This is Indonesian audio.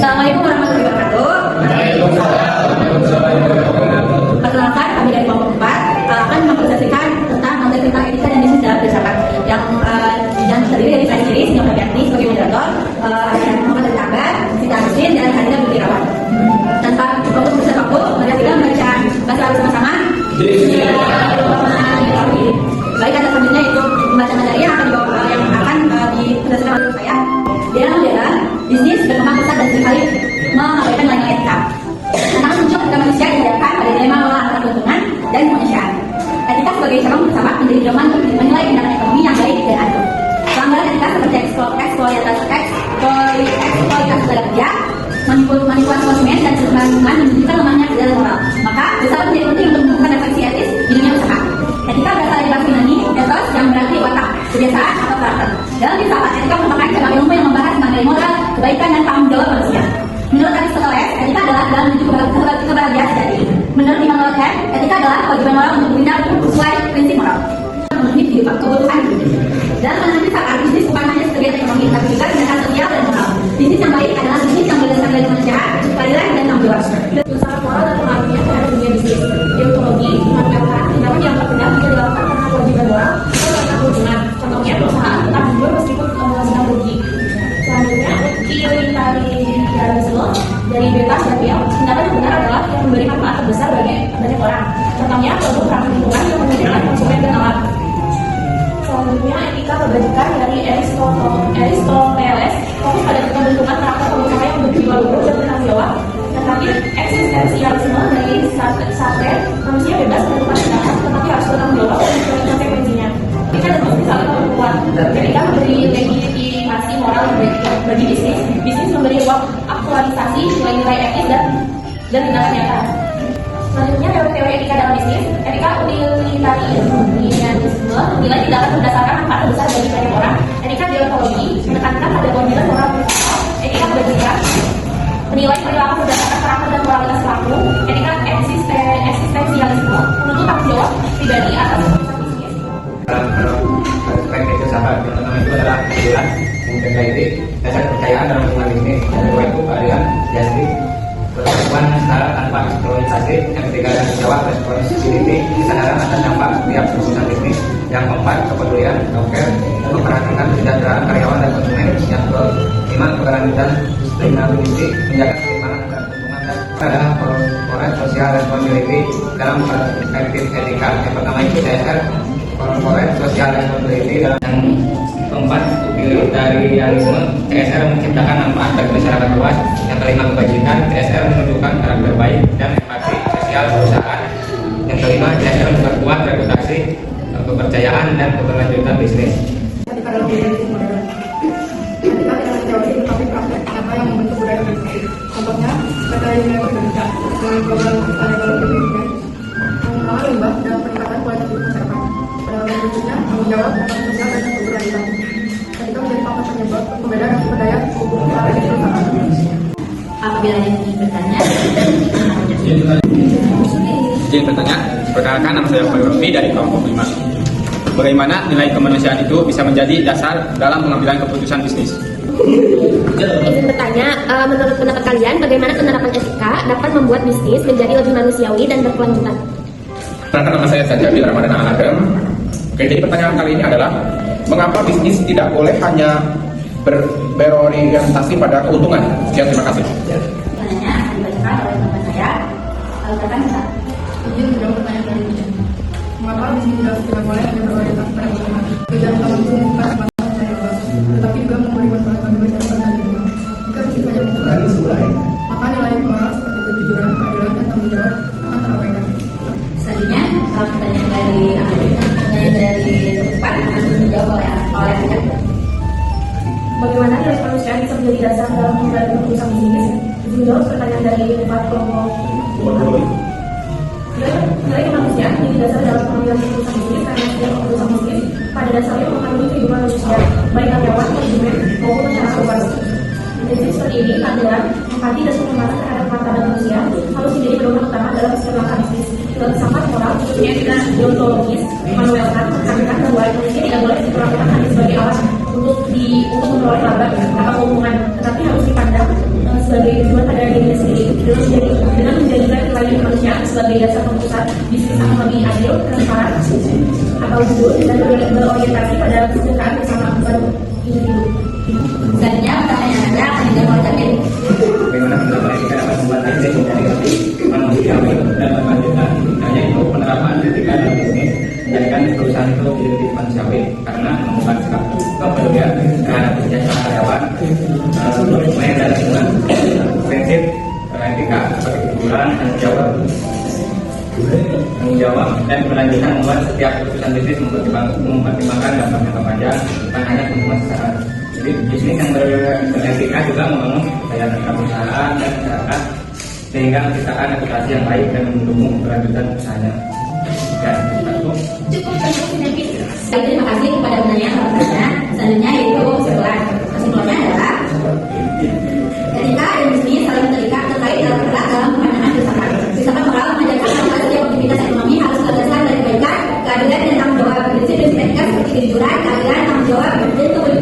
Assalamualaikum warahmatullahi wabarakatuh. Perkenalkan, kami dari kelompok 4 akan mempresentasikan tentang materi tentang etika dan bisnis dalam filsafat yang terdiri dari saya sendiri, Senior Fabianti sebagai moderator, ada Muhammad Al-Kabar, Sita Husin, dan Hadina Bukirawan. Tanpa membuang waktu, mari kita membaca bahasa Arab sama-sama. Baik, kata selanjutnya itu membaca materi yang akan dipresentasikan oleh saya. Di dalam modern, bisnis berkembang pesat dan seringkali mengabaikan nilai etika. Tantangan muncul ketika manusia dihadapkan pada dilema mengelola antara keuntungan dan kemanusiaan. Etika sebagai cabang filsafat menjadi pedoman untuk menilai tindakan ekonomi yang baik dan adil. Pelanggaran etika seperti eksploitasi tenaga kerja, manipulasi konsumen dan perubahan lingkungan menunjukkan lemahnya kesadaran moral. Maka filsafat menjadi penting untuk menemukan refleksi etis di dunia usaha. Etika berasal dari bahasa Yunani, ethos yang berarti watak, kebiasaan atau karakter. Dalam filsafat, etika merupakan cabang ilmu yang membahas tentang nilai moral, kebaikan dan tanggung jawab manusia. Menurut Aristoteles, etika adalah dalam menuju kebahagiaan sejati. Menurut Immanuel Kant, etika adalah kewajiban moral untuk bertindak sesuai prinsip moral. Memenuhi kebutuhan hidup. Dalam pandangan filsafat, bisnis bukan hanya sebagai ekonomi, tapi juga tindakan sosial dan moral. Bisnis yang baik adalah bisnis yang berdasarkan nilai kemanusiaan, keadilan dan tanggung jawab. Filsafat moral dan pengaruhnya terhadap dunia bisnis. Deontologi mengatakan tindakan yang tak benar bisa dilakukan karena kewajiban moral atau karena keuntungan. Contohnya, perusahaan tetap jujur meskipun sedang rugi. Selanjutnya, utilitarianisme dari Beta Gabriel, tindakan yang benar adalah yang memberi manfaat terbesar bagi banyak orang. Contohnya, produk ramah lingkungan yang menyediakan konsumen dan alat. Selanjutnya, etika kebajikan dari Aristoteles fokus pada pembentukan karakter pengusaha yang berjiwa luhur dan bertanggung jawab. Dan terakhir, eksistensialisme dari Sartre, manusia bebas menentukan tindakan, tetapi harus bertanggung jawab dan konsekuensinya. Etika dan bisnis saling berhubungan. Etika memberi legitimasi moral bagi bisnis. Bisnis memberi ruang aktualisasi nilai-nilai etis dan tindakan nyata. Selanjutnya, teori etika dalam bisnis. Etika utilitarianisme menilai tindakan berdasarkan manfaat terbesar bagi banyak orang. Etika deontologi menekankan pada kewajiban moral bersama. Etika kebajikan menilai perilaku berdasarkan karakter dan moralitas pelaku. Etika eksistensialisme menuntut tanggung jawab pribadi atas keputusan bisnis. Aspek filsafat yang pertama itu adalah keadilan, integriti, dasar kepercayaan dalam hubungan bisnis. Yang kedua itu keadilan, justice, perlakuan setara tanpa eksploitasi. Yang ketiga adalah jawab, responsibility, kesadaran atas dampak setiap keputusan bisnis. Yang keempat, kepedulian, care, memperhatikan kesejahteraan karyawan dan konsumen. Yang kelima, keberlanjutan, sustainability, menjaga keseimbangan antara lingkungan dan adalah corporate social responsibility dalam perspektif etika. Yang pertama itu CSR, corporate social responsibility dalam. Yang keempat, utilitarianisme, CSR menciptakan manfaat bagi masyarakat luas. Yang kelima, kebajikan, CSR menunjukkan karakter baik dan empati sosial perusahaan. Yang kelima, CSR memperkuat reputasi, kepercayaan dan keberlanjutan bisnis. Yang membentuk budaya bisnis. Contohnya, kata nilai berbeda dengan global mengelola limbah dalam peningkatan kualitas hidup masyarakat. Pada berikutnya, tanggung jawab atas sosial dan keberlanjutan. Ketika menjadi faktor penyebab pembeda dan sumber daya hukum para perusahaan. Apabila ada yang ingin bertanya, izin bertanya. Perkenalkan, nama saya Pak Raffi dari kelompok 5. Bagaimana nilai kemanusiaan itu bisa menjadi dasar dalam pengambilan keputusan bisnis? Izin bertanya, menurut pendapat kalian, bagaimana penerapan etika dapat membuat bisnis menjadi lebih manusiawi dan berkelanjutan? Perkenalkan, nama saya Sanjabi Ramadhan Al-Adem. Oke, jadi pertanyaan kali ini adalah mengapa bisnis tidak boleh hanya berorientasi pada keuntungan? Ya, terima kasih. pertanyaannya akan dibacakan oleh teman saya. Katakan bisa. Izin menjawab pertanyaan dari ini. Mengapa bisnis tidak boleh hanya berorientasi pada keuntungan? Tujuan utama bisnis bukan semata mencari uang, tetapi juga memberi manfaat bagi masyarakat dan lingkungan. Jika bisnis hanya keuntungan, maka nilai moral seperti kejujuran, keadilan, dan tanggung jawab akan terabaikan. Selanjutnya, pertanyaan dari tempat akan dijawab oleh Anda. Bagaimana nilai kemanusiaan bisa menjadi dasar dalam mengambil keputusan bisnis? Izin jawab pertanyaan dari tempat kelompok 5. Nilai kemanusiaan menjadi dasar dalam pengambilan keputusan bisnis karena setiap keputusan bisnis pada dasarnya mempengaruhi kehidupan manusia, baik karyawan, konsumen, maupun masyarakat luas. Prinsip seperti ini, keadilan, empati, dan penghormatan terhadap martabat manusia harus menjadi pedoman utama dalam setiap langkah bisnis. Filsafat moral, khususnya etika deontologis, Immanuel Kant menekankan bahwa manusia tidak boleh diperlakukan hanya sebagai alat untuk memperoleh laba atau keuntungan, tetapi harus dipandang sebagai sebagai dasar keputusan bisnis akan lebih adil, transparan, atau jujur, dan berorientasi pada kesejahteraan bersama baru individu. Selanjutnya pertanyaan Anda akan dijawab oleh Jamil. Bagaimana penerapan etika dapat membuat bisnis menjadi lebih manusiawi dan berkelanjutan? Hanya itu penerapan etika dalam bisnis menjadikan perusahaan itu menjadi lebih manusiawi karena membuat sikap kepedulian terhadap kesejahteraan karyawan, manajemen dan lingkungan, prinsip etika seperti kejujuran, tanggung jawab dan keberlanjutan membuat setiap keputusan bisnis mempertimbangkan dampak jangka panjang bukan hanya keuntungan sesaat. Jadi bisnis yang beretika juga membangun kepercayaan antara perusahaan dan masyarakat sehingga menciptakan reputasi yang baik dan mendukung keberlanjutan usahanya. Dan satu. Baik, terima kasih kepada penanya yang bertanya. Selanjutnya yaitu kesimpulan. Kesimpulannya adalah ketika ada bisnis saling terikat terkait dalam erat dalam pandangan filsafat. Filsafat moral mengajarkan bahwa setiap aktivitas ekonomi harus berdasarkan dari kebaikan, keadilan dan tanggung jawab. Prinsip-prinsip etika seperti kejujuran, keadilan, tanggung jawab, dan kebenaran